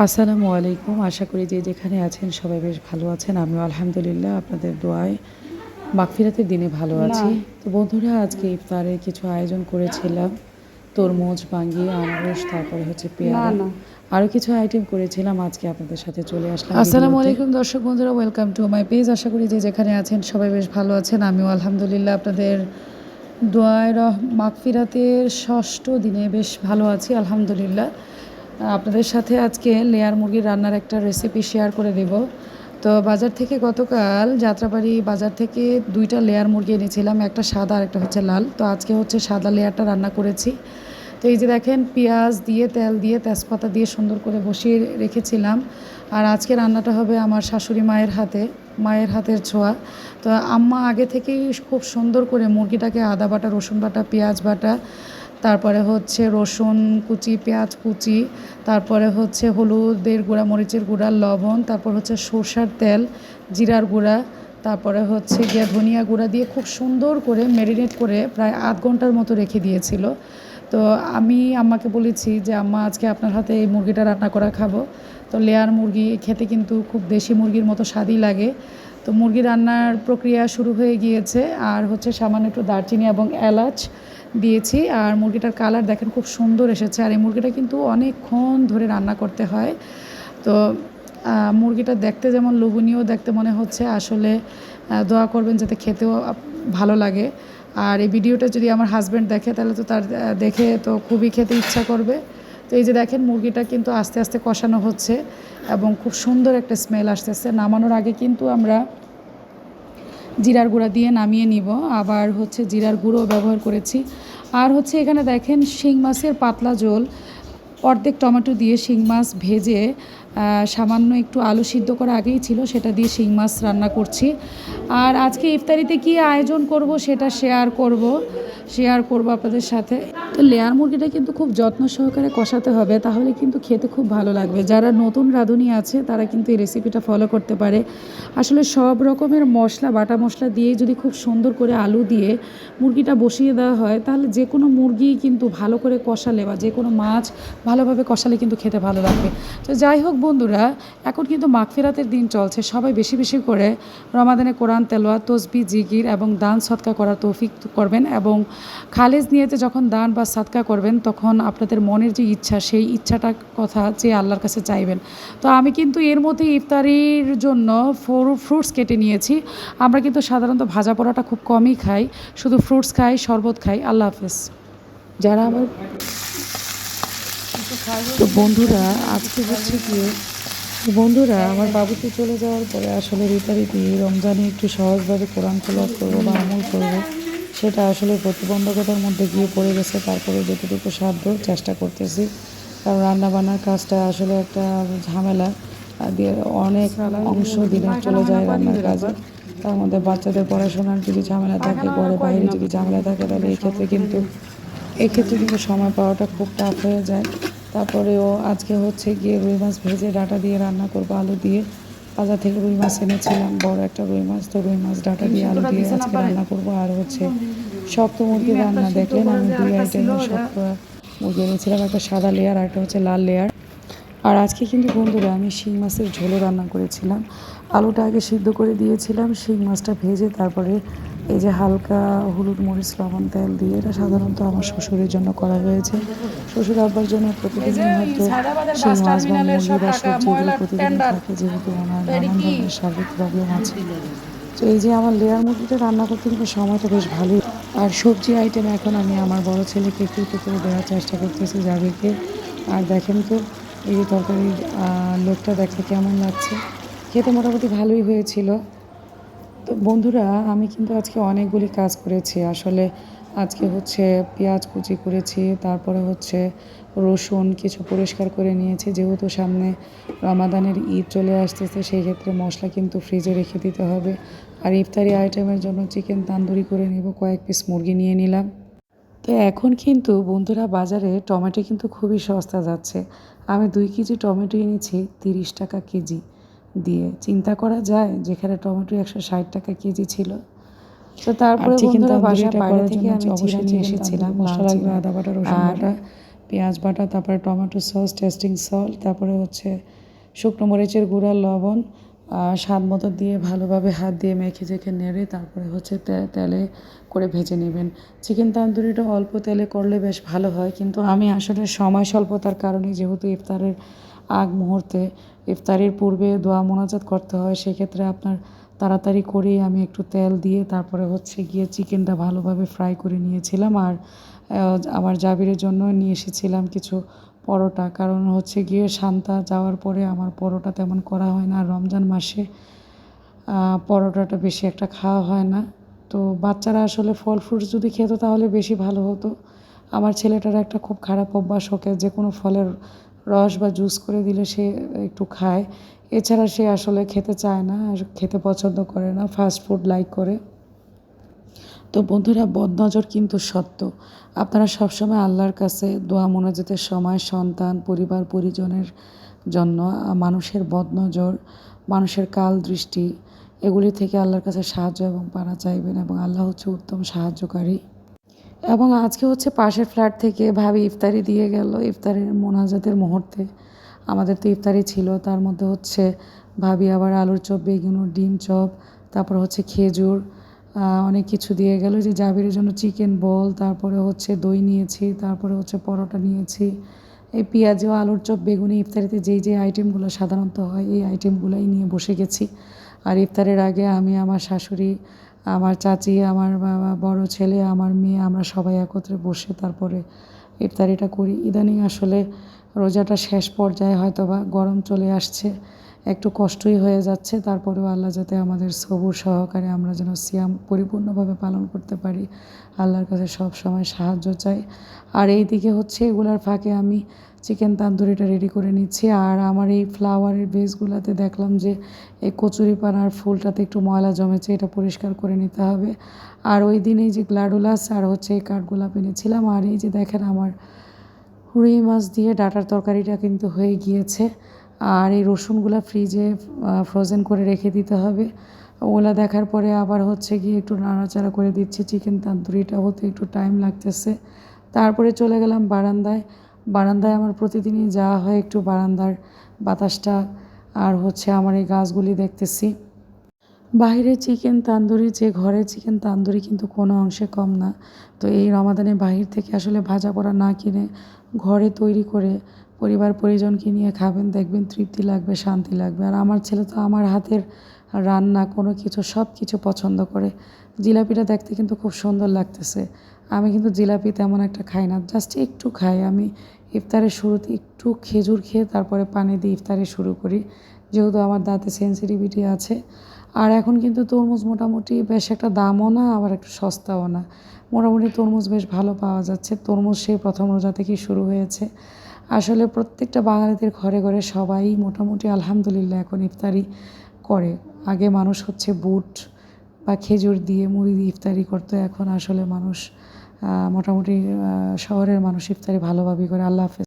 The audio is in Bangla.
আসসালামু আলাইকুম। আশা করি যে যেখানে আছেন সবাই বেশ ভালো আছেন। আমিও আলহামদুলিল্লাহ আপনাদের দোয়ায় মাগফিরাতের দিনে ভালো না, আছি। তো বন্ধুরা আজকে ইফতারের কিছু আয়োজন করেছিলাম। তরমুজ, বাঙ্গি, আনারস, তারপরে হচ্ছে না, পেয়ারা। না। আরও কিছু আইটেম করেছিলাম। আজকে আপনাদের সাথে চলে আসলাম আসসালামু ভিডিওতে। আলাইকুম দর্শক বন্ধুরা, ওয়েলকাম টু মাই পেজ। আশা করি যে যেখানে আছেন সবাই বেশ ভালো আছেন। আমিও আলহামদুলিল্লাহ আপনাদের দোয়ায় মাগফিরাতের ষষ্ঠ দিনে বেশ ভালো আছি আলহামদুলিল্লাহ। আপনাদের সাথে আজকে লেয়ার মুরগির রান্নার একটা রেসিপি শেয়ার করে দেব। তো বাজার থেকে গতকাল যাত্রাবাড়ি বাজার থেকে 2টা লেয়ার মুরগি এনেছিলাম, একটা সাদা আর একটা হচ্ছে লাল। তো আজকে হচ্ছে সাদা লেয়ারটা রান্না করেছি। তো এই যে দেখেন, পেঁয়াজ দিয়ে, তেল দিয়ে, তেজপাতা দিয়ে সুন্দর করে বসিয়ে রেখেছিলাম। আর আজকে রান্নাটা হবে আমার শাশুড়ি মায়ের হাতের ছোঁয়া। তো আম্মা আগে থেকেই খুব সুন্দর করে মুরগিটাকে আদা বাটা, রসুন বাটা, পেঁয়াজ বাটা, তারপরে হচ্ছে রসুন কুচি, পেঁয়াজ কুচি, তারপরে হচ্ছে হলুদের গুঁড়া, মরিচের গুঁড়া, লবণ, তারপর হচ্ছে সরষার তেল, জিরার গুঁড়া, তারপরে হচ্ছে গিয়ে ধনিয়া গুঁড়া দিয়ে খুব সুন্দর করে ম্যারিনেট করে প্রায় আধ ঘন্টার মতো রেখে দিয়েছিল। তো আমি আম্মাকে বলেছি যে আম্মা, আজকে আপনার হাতে এই মুরগিটা রান্না করা খাবো। তো লেয়ার মুরগি খেতে কিন্তু খুব দেশি মুরগির মতো স্বাদই লাগে। তো মুরগি রান্নার প্রক্রিয়া শুরু হয়ে গিয়েছে। আর হচ্ছে সামান্য একটু দারচিনি এবং এলাচ দিয়েছি। আর মুরগিটার কালার দেখেন খুব সুন্দর এসেছে। আর এই মুরগিটা কিন্তু অনেকক্ষণ ধরে রান্না করতে হয়। তো মুরগিটা দেখতে যেমন লোভনীয় দেখতে মনে হচ্ছে, আসলে দোয়া করবেন যাতে খেতেও ভালো লাগে। আর এই ভিডিওটা যদি আমার হাজব্যান্ড দেখে তাহলে তো তার দেখে তো খুবই খেতে ইচ্ছা করবে। তো এই যে দেখেন, মুরগিটা কিন্তু আস্তে আস্তে কষানো হচ্ছে এবং খুব সুন্দর একটা স্মেল আসতেছে। নামানোর আগে কিন্তু আমরা জিরার গুঁড়া দিয়ে নামিয়ে নিব, আবার হচ্ছে জিরার গুঁড়ো ব্যবহার করেছি। আর হচ্ছে এখানে দেখেন, শিং মাছের পাতলা ঝোল, অর্ধেক টমেটো দিয়ে শিং মাছ ভেজে সামান্য একটু আলু সিদ্ধ করা আগেই ছিল, সেটা দিয়ে শিং মাছ রান্না করছি। আর আজকে ইফতারিতে কী আয়োজন করব সেটা শেয়ার করব আপনাদের সাথে। তো লেয়ার মুরগিটা কিন্তু খুব যত্ন সহকারে কষাতে হবে, তাহলে কিন্তু খেতে খুব ভালো লাগবে। যারা নতুন রাঁধুনি আছে তারা কিন্তু এই রেসিপিটা ফলো করতে পারে। আসলে সব রকমের মশলা, বাটা মশলা দিয়ে যদি খুব সুন্দর করে আলু দিয়ে মুরগিটা বসিয়ে দেওয়া হয়, তাহলে যে কোনো মুরগি কিন্তু ভালো করে কষালে বা যে কোনো মাছ ভালোভাবে কষালে কিন্তু খেতে ভালো লাগবে। তো যাই হোক বন্ধুরা, এখন কিন্তু মাগফিরাতের দিন চলছে। সবাই বেশি বেশি করে রমাদানে কোরআন তেলাওয়াত, তসবিহ, জিকির এবং দান সদকা করার তৌফিক করবেন। এবং খালেজ নিয়েতে যখন দান বা সদকা করবেন, তখন আপনাদের মনের যে ইচ্ছা, সেই ইচ্ছাটার কথা যে আল্লাহর কাছে চাইবেন। তো আমি কিন্তু এর মধ্যে ইফতারির জন্য ফ্রুটস কেটে নিয়েছি। আমরা কিন্তু সাধারণত ভাজা পোড়াটা খুব কমই খাই, শুধু ফ্রুটস খাই, শরবত খাই। আল্লাহ হাফেজ। যারা আমার তো বন্ধুরা, আজকে হচ্ছে গিয়ে বন্ধুরা আমার বাবুতে চলে যাওয়ার পরে আসলে রীতারীতি রমজানে একটু সহজভাবে কোরআন তেলাওয়াত করবো বা আমল করবো, সেটা আসলে প্রতিবন্ধকতার মধ্যে গিয়ে পড়ে গেছে। তারপরে যতটুকু সাধ্য চেষ্টা করতেছি, কারণ রান্নাবান্নার কাজটা আসলে একটা ঝামেলা দিয়ে অনেক অংশ দিনের চলে যায় রান্নার কাজে। তার মধ্যে বাচ্চাদের পড়াশোনার যদি ঝামেলা থাকে, ঘরে বাইরে যদি ঝামেলা থাকে, তাহলে এক্ষেত্রে কিন্তু সময় পাওয়াটা খুব টাফ হয়ে যায়। তারপরেও আজকে হচ্ছে গিয়ে রুই মাছ ভেজে ডাঁটা দিয়ে রান্না করবো, আলু দিয়ে। বাজার থেকে রুই মাছ এনেছিলাম, বড় একটা রুই মাছ। তো রুই মাছ ডাঁটা দিয়ে, আলু দিয়ে আজকে রান্না করবো। আর হচ্ছে শক্ত মুরগির রান্না, দেখলেন আমি 2 আইটেমের শক্ত মুরগি এনেছিলাম, একটা সাদা লেয়ার আর একটা হচ্ছে লাল লেয়ার। আর আজকে কিন্তু বন্ধুরা আমি শিং মাছের ঝোলও রান্না করেছিলাম। আলুটা আগে সিদ্ধ করে দিয়েছিলাম, শিং মাছটা ভেজে তারপরে এই যে হালকা হলুদ, মরিচ, লবণ, তেল দিয়ে, এটা সাধারণত আমার শ্বশুরের জন্য করা হয়েছে। শ্বশুর আব্বার জন্য প্রতিদিনই হয়তো শিং মাছ বা মুরগি বা সবজি এগুলো প্রতিদিনই থাকে, যেহেতু ওনার নানান ধরনের শারীরিক প্রবলেম আছে। তো এই যে আমার লেয়ার মুরগিটা রান্না করতে কিন্তু সময়টা বেশ ভালোই। আর সবজি আইটেম এখন আমি আমার বড় ছেলেকে একটু একটু করে দেওয়ার চেষ্টা করতেছি, জাবিরকে। আর দেখেন তো, এই যে তরকারির লোকটা দেখতে কেমন লাগছে, খেতে মোটামুটি ভালোই হয়েছিল। তো বন্ধুরা, আমি কিন্তু আজকে অনেকগুলি কাজ করেছি আসলে। আজকে হচ্ছে পেঁয়াজ কুচি করেছি, তারপরে হচ্ছে রসুন কিছু পরিষ্কার করে নিয়েছি, যেহেতু সামনে রমাদানের ঈদ চলে আসতেছে, সেই ক্ষেত্রে মশলা কিন্তু ফ্রিজে রেখে দিতে হবে। আর ইফতারি আইটেমের জন্য চিকেন তান্দুরি করে নেব, কয়েক পিস মুরগি নিয়ে নিলাম। তো এখন কিন্তু বন্ধুরা বাজারে টমেটো কিন্তু খুবই সস্তা যাচ্ছে। আমি 2 কেজি টমেটো এনেছি 30 টাকা কেজি দিয়ে। চিন্তা করা যায়, যেখানে টমেটো 160 টাকা কেজি ছিল। তো তারপরে বন্ধুরা বাসার বাইরে থেকে আমি চিরা নিয়ে এসেছিলাম, মশলা লাগবে আদা বাটা, রসুন বাটা, পেঁয়াজ বাটা, তারপরে টমেটো সস, টেস্টিং সল্ট, তারপরে হচ্ছে শুকনো মরিচের গুঁড়া, লবণ আর স্বাদ মতো দিয়ে ভালোভাবে হাত দিয়ে মেখে ঝেঁকে নেড়ে তারপরে হচ্ছে তেলে করে ভেজে নেবেন। চিকেন তান্দুরিটা অল্প তেলে করলে বেশ ভালো হয়, কিন্তু আমি আসলে সময় স্বল্পতার কারণে, যেহেতু ইফতারের আগ মুহূর্তে ইফতারির পূর্বে দোয়া মোনাজাত করতে হয়, সেক্ষেত্রে আপনার তাড়াতাড়ি করেই আমি একটু তেল দিয়ে তারপরে হচ্ছে গিয়ে চিকেনটা ভালোভাবে ফ্রাই করে নিয়েছিলাম। আর আমার জাবিরের জন্য নিয়ে এসেছিলাম কিছু পরোটা, কারণ হচ্ছে গিয়ে সান্তা যাওয়ার পরে আমার পরোটা তেমন করা হয় না। আর রমজান মাসে পরোটাটা বেশি একটা খাওয়া হয় না। তো বাচ্চারা আসলে ফল ফ্রুটস যদি খেত তাহলে বেশি ভালো হতো। আমার ছেলেটার একটা খুব খারাপ অভ্যাস, ওকে যে কোনো ফলের রস বা জুস করে দিলে সে একটু খায়, এছাড়া সে আসলে খেতে চায় না, আর খেতে পছন্দ করে না, ফাস্ট ফুড লাইক করে। তো বন্ধুরা, বদনজর কিন্তু সত্য। আপনারা সবসময় আল্লাহর কাছে দোয়া মোনাজাতের সময় সন্তান, পরিবার, পরিজনের জন্য মানুষের বদনজর, মানুষের কাল দৃষ্টি, এগুলি থেকে আল্লাহর কাছে সাহায্য এবং পানা চাইবেন, এবং আল্লাহ হচ্ছে উত্তম সাহায্যকারী। এবং আজকে হচ্ছে পাশের ফ্ল্যাট থেকে ভাবি ইফতারি দিয়ে গেল। ইফতারের মোনাজাতের মুহূর্তে আমাদের তো ইফতারি ছিল, তার মধ্যে হচ্ছে ভাবি আবার আলুর চপ, বেগুন, ডিম চপ, তারপর হচ্ছে খেজুর, অনেক কিছু দিয়ে গেল। যে জাবিরের জন্য চিকেন বল, তারপরে হচ্ছে দই নিয়েছি, তারপরে হচ্ছে পরোটা নিয়েছি। এই পেঁয়াজি ও আলুর চপ, বেগুনি ইফতারিতে যেই যে আইটেমগুলো সাধারণত হয়, এই আইটেমগুলোই নিয়ে বসে গেছি। আর ইফতারের আগে আমি, আমার শাশুড়ি, আমার চাচি, আমার বাবা, বড় ছেলে, আমার মেয়ে, আমরা সবাই একত্রে বসে তারপরে ইফতারিটা করি। ইদানিং আসলে রোজাটা শেষ পর্যায়ে, হয়তোবা গরম চলে আসছে, একটু কষ্টই হয়ে যাচ্ছে। তারপরেও আল্লাহ যাতে আমাদের সবুর সহকারে আমরা যেন সিয়াম পরিপূর্ণভাবে পালন করতে পারি, আল্লাহর কাছে সব সময় সাহায্য চাই। আর এই দিকে হচ্ছে এগুলার ফাঁকে আমি চিকেন তান্দুরিটা রেডি করে নিচ্ছি। আর আমার এই ফ্লাওয়ারের বেসগুলোতে দেখলাম যে এই কচুরিপানার ফুলটাতে একটু ময়লা জমেছে, এটা পরিষ্কার করে নিতে হবে। আর ওই দিন এই যে গ্লাডুলাস আর হচ্ছে এই কাঠগোলাপ এনেছিলাম। আর এই যে দেখেন আমার রুই মাছ দিয়ে ডাঁটার তরকারিটা কিন্তু হয়ে গিয়েছে। আর এই রসুনগুলো ফ্রিজে ফ্রোজেন করে রেখে দিতে হবে। ওগুলা দেখার পরে আবার হচ্ছে গিয়ে একটু নাড়াচাড়া করে দিচ্ছি। চিকেন তান্দুরিটা হতে একটু টাইম লাগতেছে। তারপরে চলে গেলাম বারান্দায়। বারান্দায় আমার প্রতিদিনই যাওয়া হয়, একটু বারান্দার বাতাসটা আর হচ্ছে আমার এই গাছগুলি দেখতেছি। বাইরে চিকেন তান্দুরি যে ঘরে চিকেন তান্দুরি কিন্তু কোনো অংশে কম না। তো এই রমাদানে বাহির থেকে আসলে ভাজা পোড়া না কিনে ঘরে তৈরি করে পরিবার পরিজনকে নিয়ে খাবেন, দেখবেন তৃপ্তি লাগবে, শান্তি লাগবে। আর আমার ছেলে তো আমার হাতের রান্না কোনো কিছু সব কিছু পছন্দ করে। জিলাপিটা দেখতে কিন্তু খুব সুন্দর লাগতেছে। আমি কিন্তু জিলাপি তেমন একটা খাই না, জাস্ট একটু খাই। আমি ইফতারের শুরুতে একটু খেজুর খেয়ে তারপরে পানি দিয়ে ইফতারে শুরু করি, যেহেতু আমার দাঁতে সেন্সিটিভিটি আছে। আর এখন কিন্তু তরমুজ মোটামুটি বেশ একটা দামও না, আবার একটু সস্তাও না। মোটামুটি তরমুজ বেশ ভালো পাওয়া যাচ্ছে। তরমুজ সেই প্রথম রোজা থেকেই শুরু হয়েছে। আসলে প্রত্যেকটা বাঙালিদের ঘরে ঘরে সবাই মোটামুটি আলহামদুলিল্লাহ এখন ইফতারি করে। আগে মানুষ হচ্ছে বুট বা খেজুর দিয়ে, মুড়ি দিয়ে ইফতারি করতো। এখন আসলে মানুষ মোটামুটি শহরের মানুষ ইফতারি ভালোভাবেই করে। আল্লাহ হাফেজ।